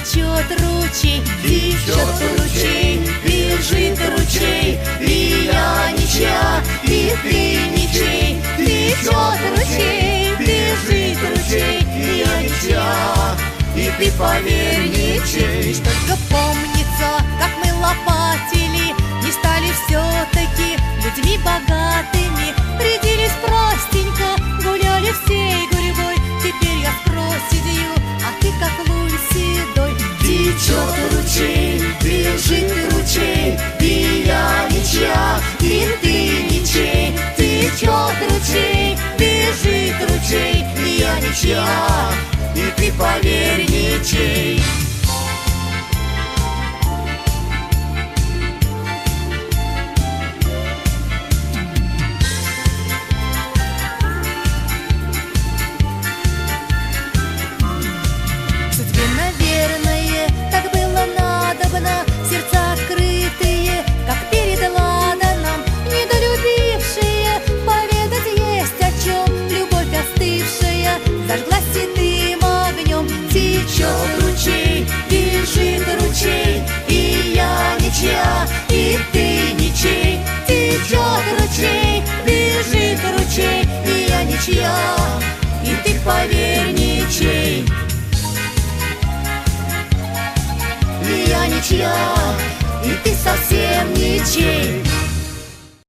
течет ручей, бежит ручей, и я ничья, и ты ничей. Течет ручей, бежит ручей, и я ничья, и ты, поверь, ничей. Только помнится, как мы лопатили, не стали все-таки людьми богатыми. Рядились простенько, гуляли всей гурьбой. Теперь я с проседью, а ты как лунь седой. Течет ручей, бежит ручей, и я ничья, и ты ничей. Течет ручей, бежит ручей, и я ничья, и ты, поверь, ничей. Судьбе, наверное, так было надобно, сердца открытые, как перед ладаном, недолюбившие, поведать есть о чем. Любовь остывшая зажглась седым огнем. Течет ручей, бежит ручей, и я ничья, и ты ничей. Течет ручей, бежит ручей, и я ничья, и ты, поверь, ничей. И я ничья,